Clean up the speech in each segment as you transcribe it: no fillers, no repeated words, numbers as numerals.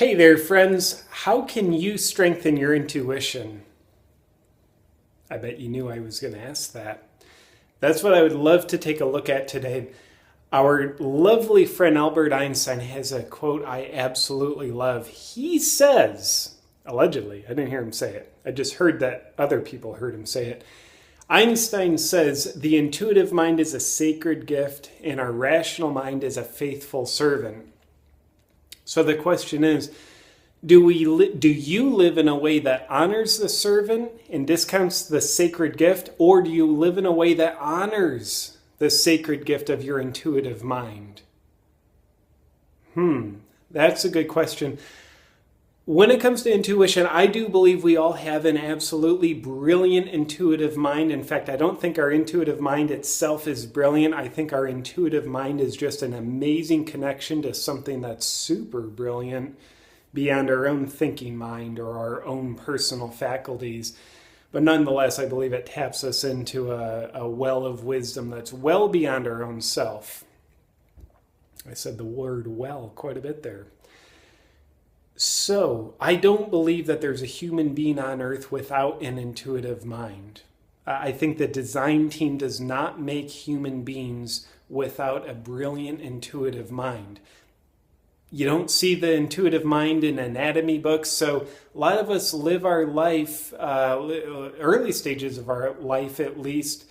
Hey there, friends. How can you strengthen your intuition? I bet you knew I was going to ask that. That's what I would love to take a look at today. Our lovely friend Albert Einstein has a quote I absolutely love. He says, allegedly, I didn't hear him say it. I just heard that other people heard him say it. Einstein says, the intuitive mind is a sacred gift and our rational mind is a faithful servant. So the question is, do you live in a way that honors the servant and discounts the sacred gift, or do you live in a way that honors the sacred gift of your intuitive mind? That's a good question. When it comes to intuition, I do believe we all have an absolutely brilliant intuitive mind. In fact, I don't think our intuitive mind itself is brilliant. I think our intuitive mind is just an amazing connection to something that's super brilliant beyond our own thinking mind or our own personal faculties. But nonetheless, I believe it taps us into a well of wisdom that's well beyond our own self. I said the word well quite a bit there. So, I don't believe that there's a human being on earth without an intuitive mind. I think the design team does not make human beings without a brilliant intuitive mind. You don't see the intuitive mind in anatomy books, so a lot of us live our life, early stages of our life at least,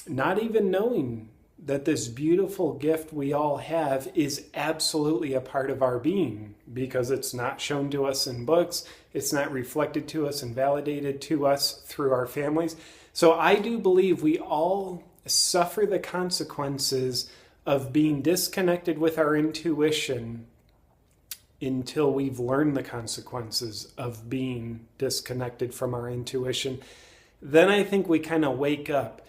not even knowing that this beautiful gift we all have is absolutely a part of our being because it's not shown to us in books, it's not reflected to us and validated to us through our families. So I do believe we all suffer the consequences of being disconnected with our intuition until we've learned the consequences of being disconnected from our intuition. Then I think we kind of wake up.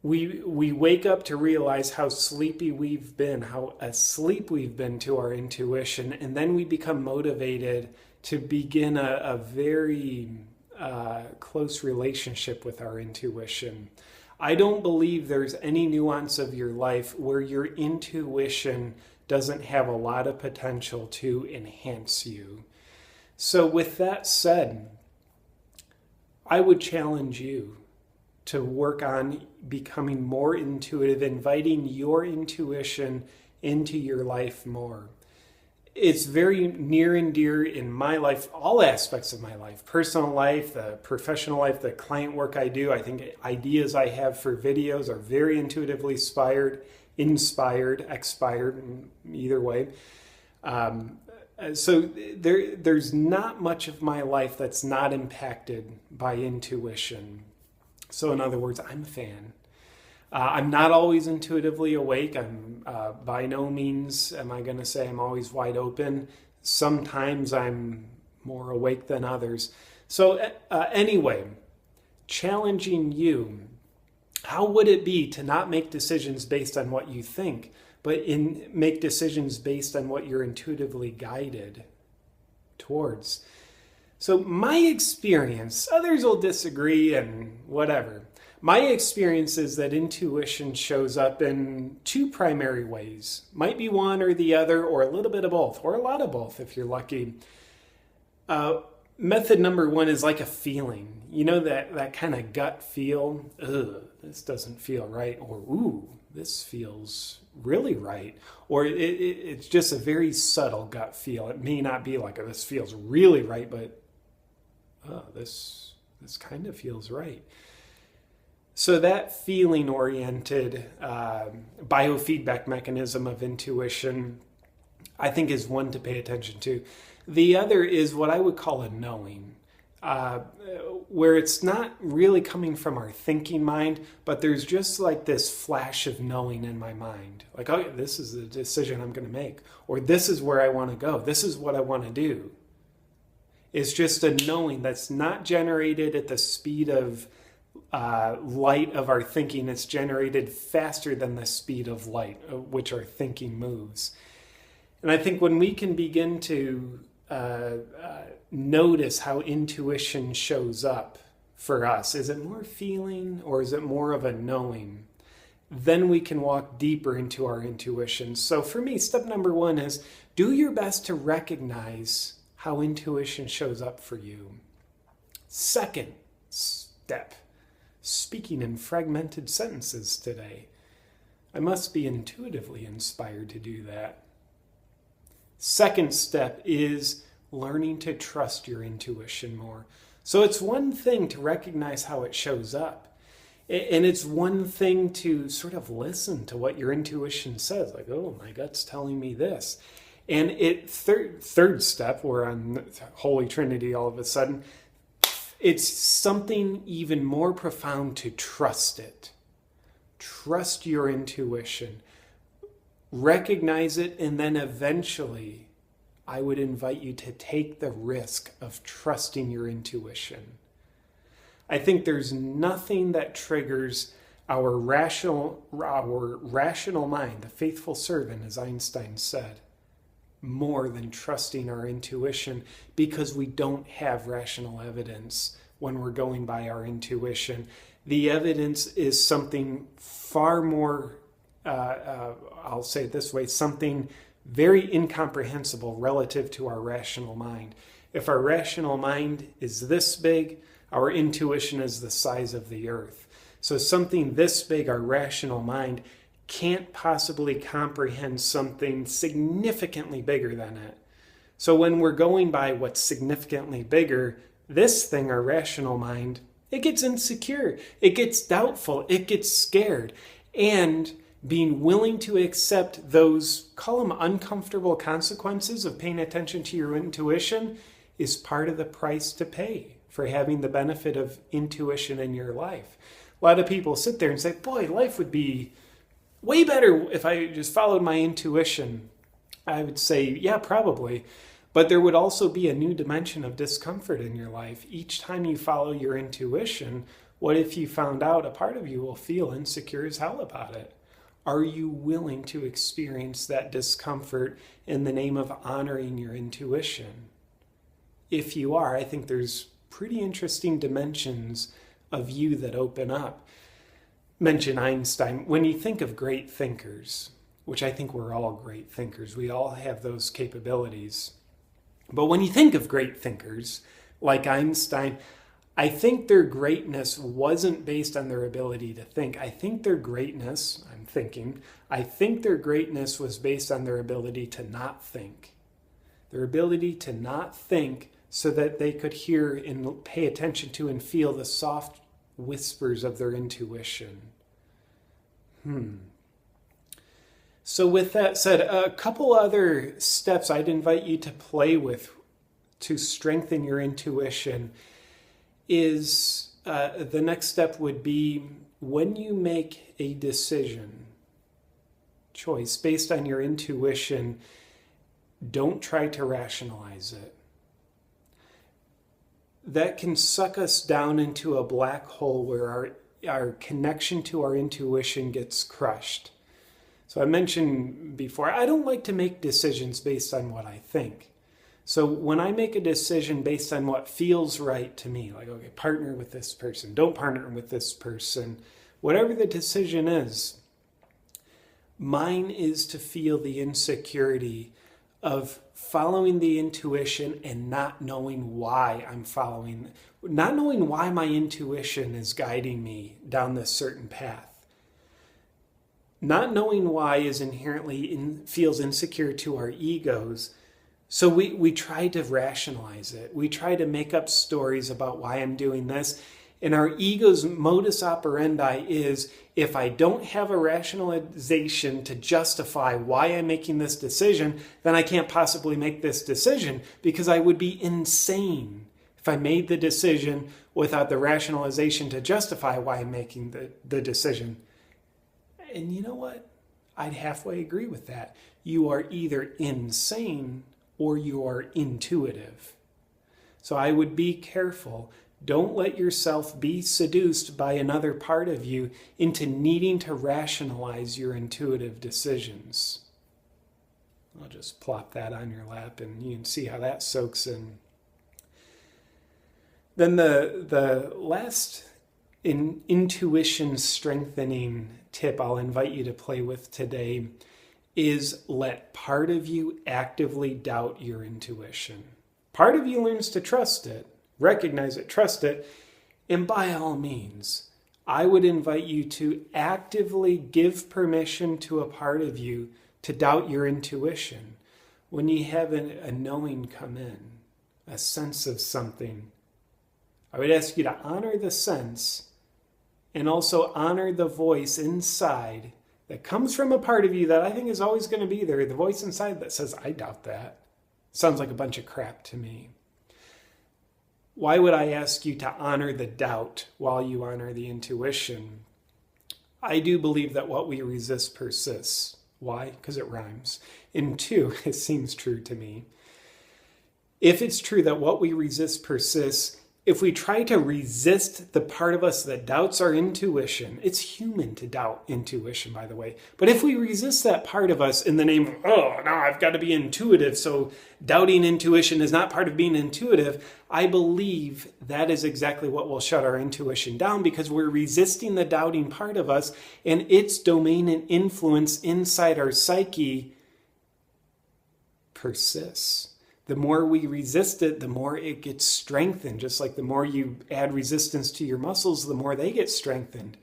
We wake up to realize how sleepy we've been, how asleep we've been to our intuition, and then we become motivated to begin a very close relationship with our intuition. I don't believe there's any nuance of your life where your intuition doesn't have a lot of potential to enhance you. So with that said, I would challenge you to work on becoming more intuitive, inviting your intuition into your life more. It's very near and dear in my life, all aspects of my life, personal life, the professional life, the client work I do. I think ideas I have for videos are very intuitively inspired, expired, either way. So there's not much of my life that's not impacted by intuition. So in other words, I'm a fan. I'm not always intuitively awake. I'm by no means am I going to say I'm always wide open. Sometimes I'm more awake than others. So anyway, challenging you, how would it be to not make decisions based on what you think, but make decisions based on what you're intuitively guided towards? So my experience, others will disagree and whatever. My experience is that intuition shows up in two primary ways. Might be one or the other, or a little bit of both, or a lot of both if you're lucky. Method number one is like a feeling. You know that kind of gut feel? Ugh, this doesn't feel right. Or, ooh, this feels really right. Or it's just a very subtle gut feel. It may not be like, this feels really right, but this kind of feels right. So that feeling-oriented biofeedback mechanism of intuition, I think, is one to pay attention to. The other is what I would call a knowing, where it's not really coming from our thinking mind, but there's just like this flash of knowing in my mind. Like, oh, this is the decision I'm going to make, or this is where I want to go. This is what I want to do. It's just a knowing that's not generated at the speed of light of our thinking. It's generated faster than the speed of light, which our thinking moves. And I think when we can begin to notice how intuition shows up for us, is it more feeling or is it more of a knowing? Then we can walk deeper into our intuition. So for me, step number one is Do your best to recognize how intuition shows up for you. Second step, speaking in fragmented sentences today. I must be intuitively inspired to do that. Second step is learning to trust your intuition more. So it's one thing to recognize how it shows up. And it's one thing to sort of listen to what your intuition says. Like, oh, my gut's telling me this. And third step, we're on Holy Trinity all of a sudden, it's something even more profound to trust it. Trust your intuition. Recognize it, and then eventually I would invite you to take the risk of trusting your intuition. I think there's nothing that triggers our rational mind, the faithful servant, as Einstein said, more than trusting our intuition, because we don't have rational evidence when we're going by our intuition. The evidence is something far more, I'll say it this way, something very incomprehensible relative to our rational mind. If our rational mind is this big, our intuition is the size of the earth. So something this big, our rational mind, can't possibly comprehend something significantly bigger than it. So when we're going by what's significantly bigger, this thing, our rational mind, it gets insecure, it gets doubtful, it gets scared. And being willing to accept those, call them uncomfortable consequences of paying attention to your intuition, is part of the price to pay for having the benefit of intuition in your life. A lot of people sit there and say, boy, life would be way better if I just followed my intuition. I would say, yeah, probably. But there would also be a new dimension of discomfort in your life. Each time you follow your intuition, what if you found out a part of you will feel insecure as hell about it? Are you willing to experience that discomfort in the name of honoring your intuition? If you are, I think there's pretty interesting dimensions of you that open up. Mention Einstein. When you think of great thinkers, which I think we're all great thinkers, we all have those capabilities. But when you think of great thinkers like Einstein, I think their greatness wasn't based on their ability to think. I think their greatness was based on their ability to not think. Their ability to not think so that they could hear and pay attention to and feel the soft whispers of their intuition. So with that said, a couple other steps I'd invite you to play with to strengthen your intuition is the next step would be when you make a choice based on your intuition, don't try to rationalize it. That can suck us down into a black hole where our connection to our intuition gets crushed. So I mentioned before, I don't like to make decisions based on what I think. So when I make a decision based on what feels right to me, like, okay, partner with this person, don't partner with this person, whatever the decision is, mine is to feel the insecurity of following the intuition and not knowing why not knowing why my intuition is guiding me down this certain path. Not knowing why is inherently feels insecure to our egos. So we try to rationalize it. We try to make up stories about why I'm doing this. And our ego's modus operandi is, if I don't have a rationalization to justify why I'm making this decision, then I can't possibly make this decision, because I would be insane if I made the decision without the rationalization to justify why I'm making the decision. And you know what? I'd halfway agree with that. You are either insane or you are intuitive. So I would be careful. Don't let yourself be seduced by another part of you into needing to rationalize your intuitive decisions. I'll just plop that on your lap and you can see how that soaks in. Then the last intuition strengthening tip I'll invite you to play with today is let part of you actively doubt your intuition. Part of you learns to trust it, recognize it, trust it, and by all means, I would invite you to actively give permission to a part of you to doubt your intuition when you have a knowing come in, a sense of something. I would ask you to honor the sense and also honor the voice inside that comes from a part of you that I think is always going to be there. The voice inside that says, I doubt that. Sounds like a bunch of crap to me. Why would I ask you to honor the doubt while you honor the intuition? I do believe that what we resist persists. Why? Because it rhymes. And two, it seems true to me. If it's true that what we resist persists, if we try to resist the part of us that doubts our intuition, it's human to doubt intuition, by the way. But if we resist that part of us in the name of, oh, no, I've got to be intuitive, so doubting intuition is not part of being intuitive, I believe that is exactly what will shut our intuition down, because we're resisting the doubting part of us and its domain and influence inside our psyche persists. The more we resist it, the more it gets strengthened. Just like the more you add resistance to your muscles, the more they get strengthened.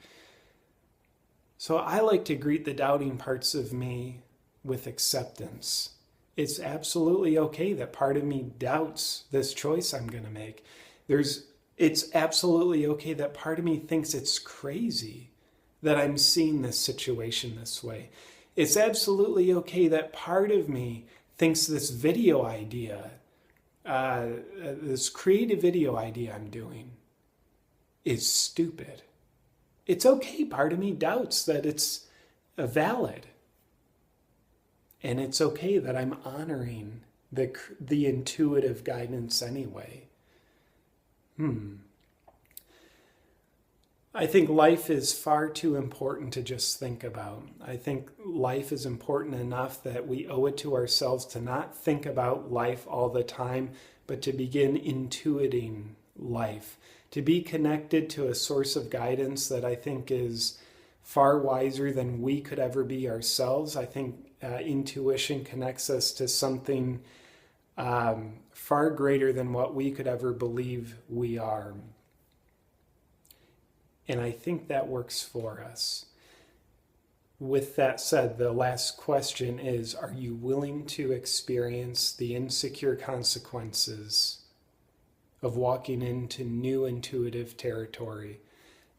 So I like to greet the doubting parts of me with acceptance. It's absolutely okay that part of me doubts this choice I'm going to make. It's absolutely okay that part of me thinks it's crazy that I'm seeing this situation this way. It's absolutely okay that part of me thinks this video idea, this creative video idea I'm doing is stupid. It's okay. Part of me doubts that it's valid. And it's okay that I'm honoring the intuitive guidance anyway. I think life is far too important to just think about. I think life is important enough that we owe it to ourselves to not think about life all the time, but to begin intuiting life, to be connected to a source of guidance that I think is far wiser than we could ever be ourselves. I think intuition connects us to something far greater than what we could ever believe we are. And I think that works for us. With that said, the last question is, are you willing to experience the insecure consequences of walking into new intuitive territory,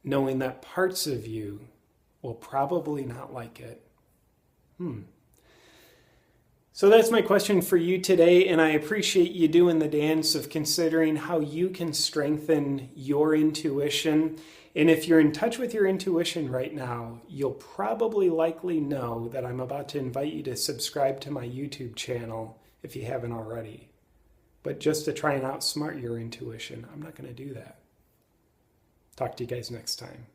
knowing that parts of you will probably not like it? So that's my question for you today, and I appreciate you doing the dance of considering how you can strengthen your intuition. And if you're in touch with your intuition right now, you'll probably likely know that I'm about to invite you to subscribe to my YouTube channel if you haven't already. But just to try and outsmart your intuition, I'm not going to do that. Talk to you guys next time.